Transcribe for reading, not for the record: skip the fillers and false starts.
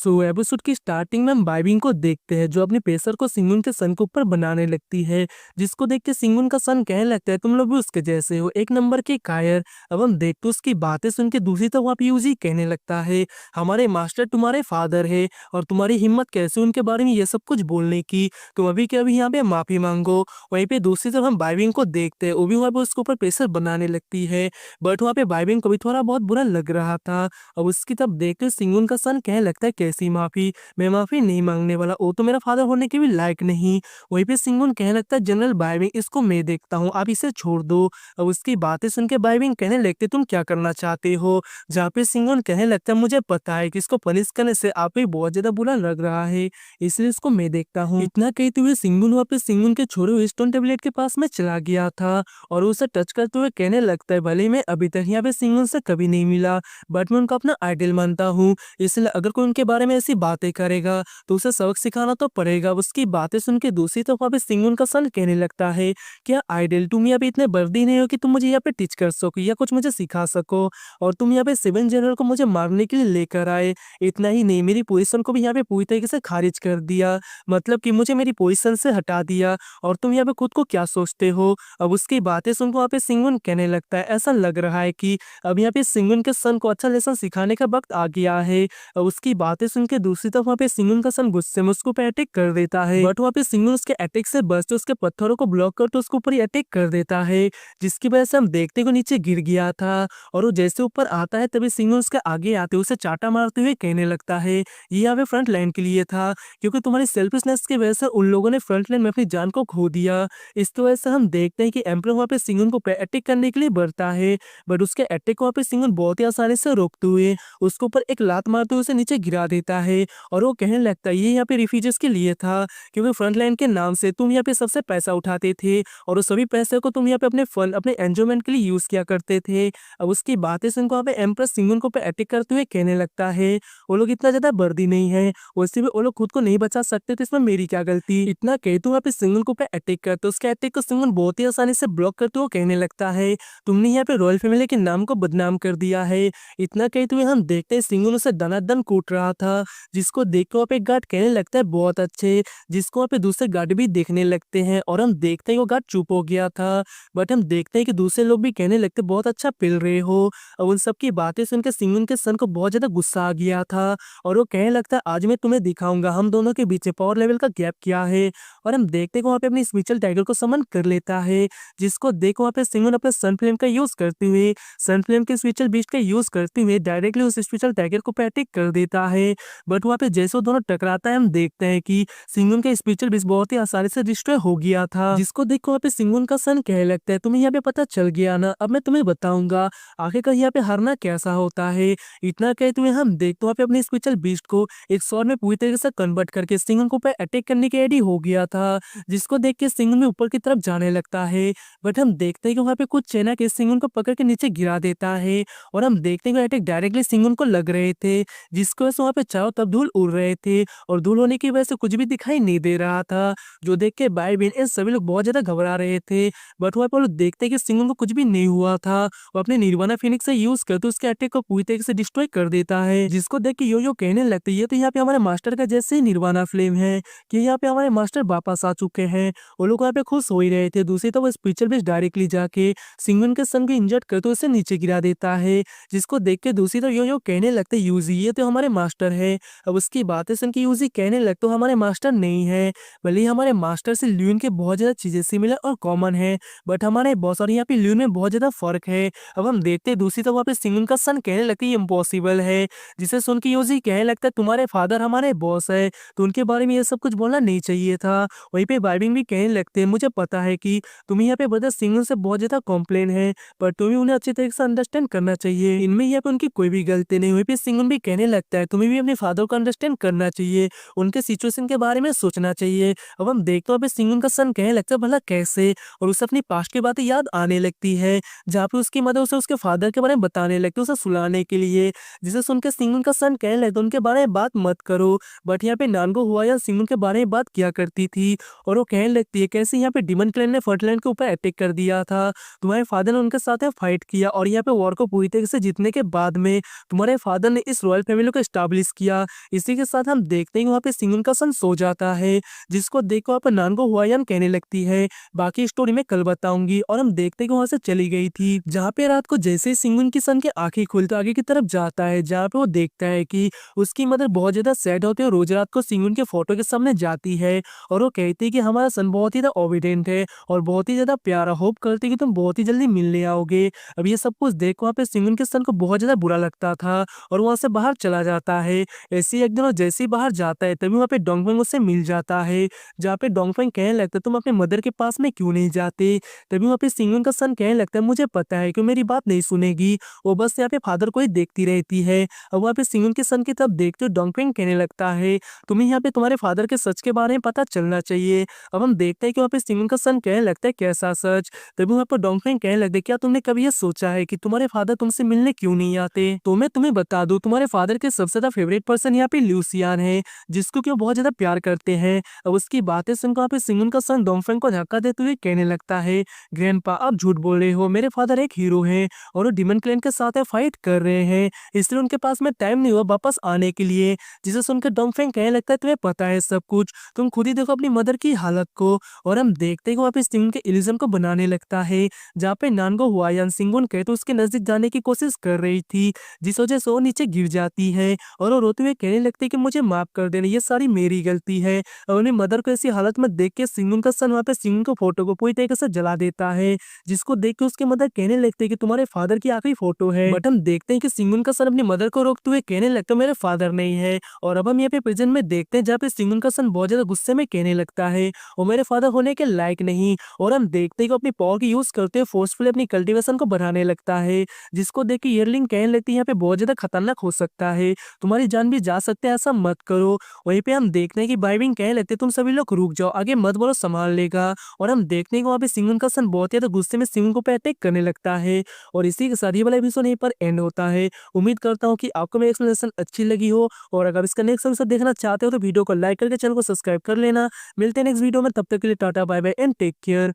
सो episode की starting में हम बाइबिंग को देखते हैं जो अपने पेसर को सिंगुन के सन के ऊपर बनाने लगती है, जिसको देख के सिंगुन का सन कहने लगता है तुम लोग भी उसके जैसे हो, एक नंबर के कायर। अब हम देखते उसकी बातें सुन के दूसरी तरफ आप यूजी कहने लगता है हमारे मास्टर तुम्हारे फादर है और तुम्हारी हिम्मत कैसे उनके बारे में ये सब कुछ बोलने की, तुम अभी के अभी यहाँ पे माफी मांगो। वहीं पे दूसरी तरफ हम बाइबिंग को देखते हैं, वो भी वहाँ पे उसके ऊपर प्रेशर बनाने लगती है, बट वहाँ पे बाइबिंग को भी थोड़ा बहुत बुरा लग रहा था। अब उसकी तब देखकर सिंगुन का सन कहने लगता है कैसी माफी, मैं माफी नहीं मांगने वाला, वो तो मेरा फादर होने के भी लायक नहीं। वहीं पे सिंगुन कहने लगता है जनरल बाइबिंग इसको मैं देखता हूँ, आप इसे छोड़ दो। अब उसकी बातें सुन के बाइबिंग कहने लगते तुम क्या करना चाहते हो, जहाँ पे सिंगुन कहने लगता है मुझे पता है कि इसको पनिश करने से आप ही बहुत ज्यादा बुरा लग रहा है, इसलिए इसको मैं देखता हूँ। इतना कहते हुए सिंगुन वापस सिंगुन के छोड़े हुए स्टोन टेबलेट के पास में चला गया था और उसे टच करते हुए कहने लगता है भले मैं अभी तक यहाँ पे सिंगुन से कभी नहीं मिला, बट मैं उनका अपना आइडल मानता हूँ, इसलिए अगर कोई उनके बारे में ऐसी बातें करेगा तो उसे सबक सिखाना तो पड़ेगा। उसकी बातें सुन के दूसरी तरफ वहाँ पे सिंगुन का सन कहने लगता है क्या आइडल तुम यहाँ पे इतने वर्दी नहीं हो कि तुम मुझे यहाँ पे टीच कर सको या कुछ मुझे सिखा सको, और तुम यहाँ पे 7 जनरल को मुझे मारने के लिए लेकर आए। इतना ही नहीं, मेरी पोजीशन को भी यहाँ पे पूरी तरीके से खारिज कर दिया, मतलब कि मुझे मेरी पोजीशन से हटा दिया, और तुम यहाँ पे खुद को क्या सोचते हो। अब उसकी बातें सुनकर वहाँ पे सिंगुन कहने लगता है ऐसा लग रहा है कि अब यहाँ पे सिंगुन के सन को अच्छा लेसन सिखाने का वक्त आ गया है। अब उसकी बातें सुन के दूसरी तरफ वहाँ पे सिंगुन का सन गुस्से में उसको अटैक कर देता है, बट वहाँ पे सिंगुन उसके अटैक से बचते उसके पत्थरों को ब्लॉक करते उसके ऊपर ही अटैक कर देता है, जिसकी वजह से हम देखते को नीचे गिर गया था। और वो जैसे ऊपर आता है तभी सिंगुन उसके आगे आते उसे चाटा मारते हुए कहने लगता है ये यहाँ पे फ्रंट लाइन के लिए था, क्योंकि तुम्हारी सेल्फिशनेस की वजह से उन लोगों ने फ्रंट लाइन में अपनी जान को खो दिया। इस वजह से हम देखते हैं कि एम्परर वहाँ पे सिंगुन को अटैक करने के लिए बढ़ता है, बट उसके अटैक को वहाँ पे सिंगुन बहुत ही आसानी से रोकते हुए उसके ऊपर एक लात मारते हुए उसे नीचे गिरा देता है। और वो कहने लगता है ये यहाँ पे रिफ्यूजीज के लिए था, क्योंकि फ्रंट लाइन के नाम से तुम यहाँ पे सबसे पैसा उठाते थे और उस सभी पैसे को तुम यहाँ पे अपने फन अपने एंजॉयमेंट के लिए यूज किया करते थे। अब उसकी बातें सुनकर वहाँ पे एम्परर सिंगुन को पे अटैक करते हुए कहने लगता है वो लोग इतना ज्यादा वर्दी नहीं है, वैसे भी वो लोग खुद को नहीं बचा सकते, तो इसमें मेरी क्या गलती। इतना कहते हुए वहाँ पे सिंगुन को पे अटैक करते उसके अटैक को सिंगुन बहुत ही आसानी से ब्लॉक करते हुए कहने लगता है तुमने यहाँ पे रॉयल फैमिली के नाम को बदनाम कर दिया है। इतना कहते हुए हम देखते हैं सिंगुन उसे दनादन कूट रहा था, जिसको देख के वहाँ पे गार्ड कहने लगता है बहुत अच्छे, जिसको वहाँ पे दूसरे गार्ड भी देखने लगते हैं और हम देखते हैं वो गार्ड चुप हो गया था, बट हम देखते हैं कि दूसरे लोग भी कहने लगते बहुत अच्छा पिल रहे हो। और उन सब की बातें सुनकर सिंगुन के सन को बहुत ज्यादा गुस्सा आ गया था और वो कहने लगता है आज मैं तुम्हें दिखाऊंगा हम दोनों के बीच पावर लेवल का गैप क्या है। और हम देखते हैं कि वहाँ पे अपनी स्पिरिचुअल टाइगर को समन कर लेता है, जिसको देख वहाँ पे सिंगुन अपने सन फ्लेम का यूज करते हुए सन फ्लेम के स्पिरिचुअल बीस्ट का यूज करते हुए डायरेक्टली उस स्पिरिचुअल टाइगर को अटैक कर देता है। बट वहाँ पे जैसे वो दोनों टकराता है हम देखते हैं कि सिंगुन का स्पिरिचुअल बीस्ट बहुत ही आसानी से डिस्ट्रॉय हो गया था, जिसको देख वहाँ पे सिंगुन का सन कहने लगता है तुम्हें यहाँ पे पता चल गया ना, अब मैं तुम्हें बताऊंगा आखिरकार यहाँ पे हारना कैसा होता है। इतना कहते हुए हम देखते वहाँ पे अपने स्पिरिचुअल बीस्ट को एक स्वॉर्ड में पूरी तरीके से कन्वर्ट करके सिंगुन को पे अटैक करने के रेडी हो गया था, जिसको देख के सिंगुन में ऊपर की तरफ जाने लगता है। बट हम देखते हैं कि वहाँ पे कुछ चेना के सिंगुन को पकड़ के नीचे गिरा देता है और हम देखते हैं कि अटैक डायरेक्टली सिंगुन को लग रहे थे, जिसकी वजह से वहाँ पे चारों तरफ धूल उड़ रहे थे और धूल होने की वजह से कुछ भी दिखाई नहीं दे रहा था, जो देख के भाई बहन इन सभी लोग बहुत ज्यादा घबरा रहे थे। बट वहाँ पर लोग देखते हैं कि सिंगुन को कुछ भी नहीं हुआ था, वो अपने निर्वाणा फिनिक्स से यूज करते उसके अटैक को पूरी तरीके से डिस्ट्रॉय कर देता है, जिसको देख के यो कहने लगते ये तो यहाँ पे हमारे मास्टर का जैसे ही निर्वाणा फ्लेम है कि यहाँ पे हमारे मास्टर वापस आ चुके हैं। वो लोग वहाँ पे खुश हो ही रहे थे, दूसरी तरफ स्पिरिचुअल बेस डायरेक्टली जाके सिंगुन के सन को इंजर्ड करते उसे नीचे गिरा देता है, जिसको देख के दूसरी तरफ यो कहने लगते यूजी ये तो हमारे मास्टर है। अब उसकी बातें सुन के यूजी कहने लगते हमारे मास्टर नहीं है, भले ही हमारे मास्टर से ल्यून के बहुत ज्यादा चीजें सिमिलर और कॉमन है, बट हमारे बॉस और यहाँ पे ल्यून में बहुत ज्यादा फर्क है। अब हम देखते दूसरी तरफ वहाँ पे सिंगुन का सन कहने लगते ये इम्पॉसिबल है, जिसे सुन के यूजी कहने लगता है तुम्हारे फादर हमारे बॉस है तो उनके बारे में ये सब कुछ बोलना नहीं चाहिए था। वहीं पे बाइबिंग भी कहने लगते हैं मुझे पता है कि तुम्हें यहाँ पे ब्रदर सिंगुन से बहुत ज्यादा कॉम्प्लेन है, पर तुम्हें उन्हें अच्छी तरीके से अंडरस्टैंड करना चाहिए, इनमें यहाँ पे उनकी कोई भी गलती नहीं। वहीं पे सिंगुन भी कहने लगता है तुम्हें भी अपने फादर को अंडरस्टैंड करना चाहिए, उनके सिचुएशन के बारे में सोचना चाहिए। अब हम देखते हैं सिंगुन का सन कहने लगता है भला कैसे, और उसे अपनी पास्ट की बातें याद आने लगती है, जहाँ पे उसकी मदर उसे उसके फादर के बारे में बताने लगती है उसे सुलाने के लिए, जिसे सुनकर सिंगुन का सन कहने लगता है उनके बारे में बात मत करो। बट यहाँ पे नानगो हुआ या सिंगुन के बारे में बात किया करती थी और वो कहने लगती है कैसे यहाँ पे डिमन क्लैन ने फर्टलैंड के ऊपर अटैक कर दिया था, तुम्हारे फादर ने उनके साथ फाइट किया और यहाँ पे वॉर को पूरी तरीके से जीतने के बाद में तुम्हारे फादर ने इस रॉयल फैमिली को एस्टैब्लिश किस किया। इसी के साथ हम देखते हैं कि वहाँ पे सिंगुन का सन सो जाता है, जिसको देख के वहाँ पे नानगो हुआयान कहने लगती है, बाकी स्टोरी मैं कल बताऊंगी। और हम देखते हैं कि वहाँ से चली गई थी, जहाँ पे रात को जैसे ही सिंगुन की सन के आंखें खुलते आगे की तरफ जाता है, जहाँ पे वो देखता है कि उसकी मदर बहुत ज्यादा सैड होती है और रोज रात को सिंगुन के फोटो के सामने जाती है और वो कहती है कि हमारा सन बहुत ही ज्यादा ओबिडेंट है और बहुत ही ज्यादा प्यारा, होप करती है कि तुम बहुत ही जल्दी मिलने आओगे। अब ये सब कुछ देख वहाँ पे सिंगुन के सन को बहुत ज्यादा बुरा लगता था और वहां से बाहर चला जाता है। ऐसे ही एक दिन वो जैसे ही बाहर जाता है तभी वहाँ पे डोंगफेंग उससे मिल जाता है, जहाँ पे डोंगफेंग कहने लगता है तुम अपने मदर के पास में क्यों नहीं जाते। तभी वहाँ पे सिंगुन का सन कहने लगता है मुझे पता है कि मेरी बात नहीं सुनेगी, वो बस यहाँ पे फादर को ही देखती रहती है। अब वहाँ पे सिंगुन के सन की तरफ देखते हुए डोंगफेंग कहने लगता है तुम्हें यहाँ पे तुम्हारे फादर के सच के बारे में पता चलना चाहिए। अब हम देखते हैं कि वहाँ पे सिंगुन का सन कहने लगता है कैसा सच। तभी वहाँ पर डोंगफेंग कहने लगता है क्या तुमने कभी ये सोचा है कि तुम्हारे फादर तुमसे मिलने क्यों नहीं आते। तो मैं तुम्हें बता दूं तुम्हारे फादर के सबसे ज्यादा फेवरेट पर्सन यहाँ पे ल्यूसियान है, जिसको कि वो बहुत ज्यादा प्यार करते हैं। अब उसकी बातें सुनकर वहाँ पे सिंगुन का सन डोंगफेंग को धक्का देते हुए कहने लगता है ग्रैंडपा आप झूठ बोल रहे हो, मेरे फादर एक हीरो है और वो डिमन क्लैन के साथ फाइट कर रहे हैं, इसलिए उनके पास में टाइम नहीं हुआ वापस आने के लिए। जिसे सुनकर डोंगफेंग कहने लगता है तुम्हें पता है सब कुछ, तुम खुद ही देखो अपनी मदर की हालत को। और हम देखते हैं कि वहाँ पे सिंगुन के इल्यूजन को बनाने लगता है, जहाँ पे नानगो हुआयान सिंगुन के तो उसके नजदीक जाने की कोशिश कर रही थी, जिस वजह से वो नीचे गिर जाती है और वो रोते हुए कहने लगती है कि मुझे माफ कर देना, ये सारी मेरी गलती है। और उन्हें मदर को ऐसी हालत में देख के सिंगुन का सन वहाँ पे सिंगुन को फोटो को पूरी तरीके से जला देता है, जिसको देख के उसके मदर कहने लगते हैं कि तुम्हारे फादर की आखिरी फोटो है। बट हम देखते हैं कि सिंगुन का सन अपनी मदर को रोकते हुए कहने लगता है मेरे फादर नहीं है। और अब हम यहाँ पे प्रेजेंट में देखते हैं जहाँ पे सिंगुन का सन बहुत ज्यादा गुस्से में कहने लगता है वो मेरे फादर होने के लायक नहीं। और हम देखते हैं कि वो अपनी पावर की यूज करते हुए फोर्सफुली अपनी कल्टीवेशन को बढ़ाने लगता है, जिसको देख के ईयरलिंग कहने लगती है यहाँ पे बहुत ज्यादा खतरनाक हो सकता है, तुम्हारी जान भी जा सकते हैं, ऐसा मत करो। वहीं पे हम देखते हैं कि बाइविंग कहने लगते तुम सभी लोग रुक जाओ, आगे मत बोलो, संभाल लेगा। और हम देखते हैं कि वहाँ पे सिंगुन का सन बहुत ज्यादा गुस्से में सिंगुन को पे अटैक करने लगता है। और इसी के साथ ये वाला एपिसोड यहीं पर एंड होता है। उम्मीद करता हूँ कि आपको मेरी एक्सप्लेनेशन अच्छी लगी हो, और अगर इसका नेक्स्ट एपिसोड देखना चाहते हो तो वीडियो को लाइक करके चैनल को सब्सक्राइब कर लेना। मिलते हैं नेक्स्ट वीडियो में, तब तक के लिए tata bye bye and take care.